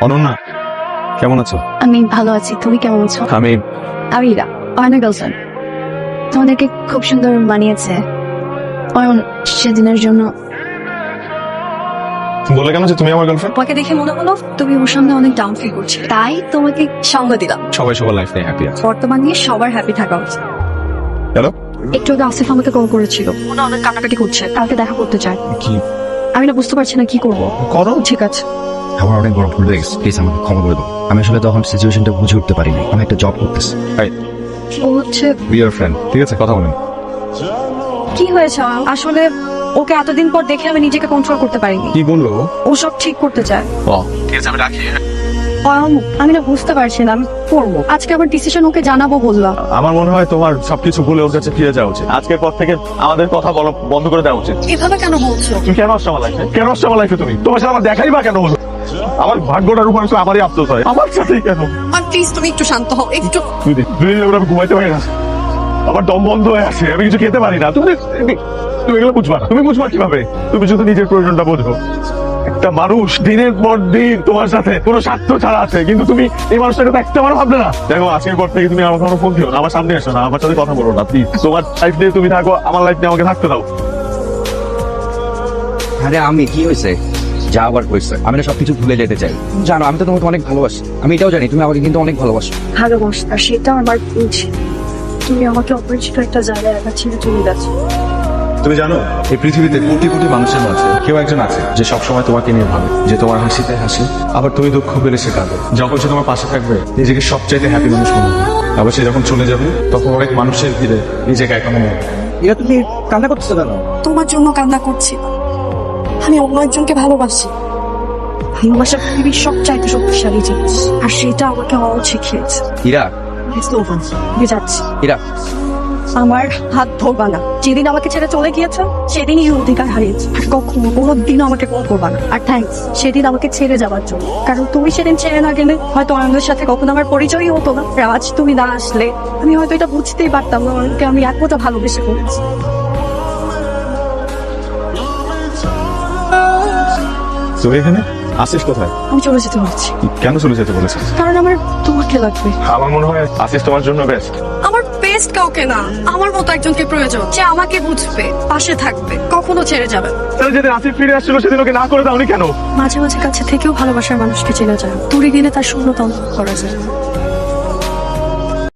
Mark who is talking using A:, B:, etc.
A: অনন্যা, কেমন আছো?
B: আমি ভালো আছি, তুমি কেমন আছো?
A: আমি
B: ইরা, অয়নের গার্লফ্রেন্ড। তোমাদেরকে খুব সুন্দর মানিয়েছে। অয়ন সেদিনের জন্য
A: বলে কেন যে তুমি আমার গার্লফ্রেন্ড?
B: তোমাকে দেখে মনে হলো তুমি ওর সামনে অনেক ডাউন ফিল করছো, তাই তোমাকে সঙ্গ দিলাম।
A: সবাই সবার লাইফ নিয়ে হ্যাপি আছে।
B: বর্তমান নিয়ে সবার হ্যাপি থাকা উচিত।
A: হ্যালো,
B: একটু আগে আসিফ আমাকে কল করেছিল, ওনা অনেক কান্নাকাটি করছে, কালকে দেখা করতে চায়।
A: কি
B: আমি না বুঝতে পারছি না কি করবো।
A: করো?
B: ঠিক আছে,
C: আমার অনেক বড় ভুল হয়ে গেছে, প্লিজ আমাকে ক্ষমা করে দাও। আমি আসলে তখন সিচুয়েশনটা বুঝে উঠতে পারিনি। আমি একটা জব করতেছি।
B: ও হচ্ছে
A: বি ইওর ফ্রেন্ড, ঠিক আছে? কথা বলেন।
B: কি হয়েছে অয়ন? আসলে ওকে এতদিন পর দেখে আমি নিজেকে কন্ট্রোল করতে পারিনি।
A: কি বললো?
B: ও সব ঠিক করতে চায়।
A: ঠিক আছে, আমি রাখি।
B: অয়ন, আমি না বুঝতে পারছি না আমি করবো। আজকে আমার ডিসিশন ওকে জানাবো বললাম।
A: আমার মনে হয় তোমার সবকিছু ভুলে ওর কাছে ফিরে যাওয়া উচিত। আজকের পর থেকে আমাদের কথা বলা বন্ধ করে দেওয়া উচিত।
B: এভাবে কেন বলছো?
A: তুমি কেন আসছো আমার লাইফে? কেন আসছো আমার লাইফে? তুমি তোমার সাথে আমার দেখাই বা কেন হলো? আমার ভাগ্যটার উপর আসলে আমারই আফসোস হয়। আমার সাথেই কেন?
B: প্লিজ তুমি একটু শান্ত হও, একটু।
A: দুই দিন আমি ঘুমাইতে পারি না, আমার দম বন্ধ হয়ে আছে, আমি কিছু খেতে পারি না। তুমি তুমি এগুলো বুঝবা না। তুমি বুঝবা কিভাবে? তুমি শুধু নিজের প্রয়োজনটা বোঝো। একটা মানুষ দিনের পর দিন তোমার সাথে কোনো স্বার্থ ছাড়া আছে, কিন্তু তুমি এই মানুষটার কথা একটা বার ভাবলে না। দেখো, আজকের পর থেকে তুমি আমার কোনো ফোন দিও না, আমার সামনে এসো না, আমার সাথে কথা বলো না প্লিজ। তোমার লাইফ নিয়ে তুমি থাকো, আমার লাইফ নিয়ে আমাকে থাকতে দাও।
C: আরে আমি কি হয়েছে? যা আবার হয়েছে, আমি না সবকিছু ভুলে যেতে চাই। জানো, আমি তো তোমাকে অনেক ভালোবাসি। আমি এটাও জানি তুমি আমাকে কিন্তু অনেক ভালোবাসো।
B: ভালোবাসা, আর সেটা আমার বুঝি। তুমি আমাকে অপরিচিত একটা জায়গায় একা ছেড়ে চলে যাচ্ছ।
A: তুমি জানো, এই পৃথিবীতে কোটি কোটি মানুষের মাঝে কেউ একজন আছে যে সবসময় তোমাকে নিয়ে ভাবে, যে তোমার হাসিতে হাসি, আবার তুমি দুঃখ পেলে সে কাঁদে। যখন সে তোমার পাশে থাকবে নিজেকে সবচাইতে হ্যাপি মানুষ মনে হবে, আবার সে যখন চলে যাবে তখন অনেক মানুষের ভিড়ে নিজেকে একা মনে হবে।
C: এটা তুমি কান্না করতেছো কেন?
B: তোমার জন্য কান্না করছি। আমি অন্য একজনকে ভালোবাসি। ভালোবাসা পৃথিবীর সবচাইতে শক্তিশালী জিনিস, আর সেটা আমাকে অনেক শিখিয়েছে।
C: ইরা,
B: আমি যাচ্ছি।
C: ইরা,
B: আমার হাত ধরবা না। যেদিন আমাকে ছেড়ে চলে গিয়েছো সেদিনই এই অধিকার হারিয়েছে। আর কখনো কোনোদিনও আমাকে কল করবা না। আর থ্যাঙ্কস সেদিন আমাকে ছেড়ে যাওয়ার জন্য, কারণ তুমি সেদিন ছেড়ে না গেলে হয়তো আনন্দের সাথে কখনো আমার পরিচয়ই হতো না। আর আজ তুমি না আসলে আমি হয়তো এটা বুঝতেই পারতাম না অয়নকে আমি এক মতো ভালোবেসে ফেলেছি।
A: তুমি এখানে? আসিস কোথায়?
B: আমি চলে যেতে বলছি।
A: কেন চলে যেতে বলেছে?
B: কারণ আমার তোমাকে লাগবে।
A: আমার মনে হয় আসিস তোমার জন্য বেস্ট।
B: আমার বেস্ট কাউকে না, আমার মতো একজনকে প্রয়োজন, যে আমাকে বুঝবে, পাশে থাকবে, কখনো ছেড়ে যাবে না।
A: তাহলে যেদিন আসিফ ফিরে আসছিল সেদিন ওকে না করে দাওনি কেন?
B: মাঝে মাঝে কাছে থেকেও ভালোবাসার মানুষকে চেনা যায়, দূরে গেলে তার শূন্যতা অনুভব করা যায়।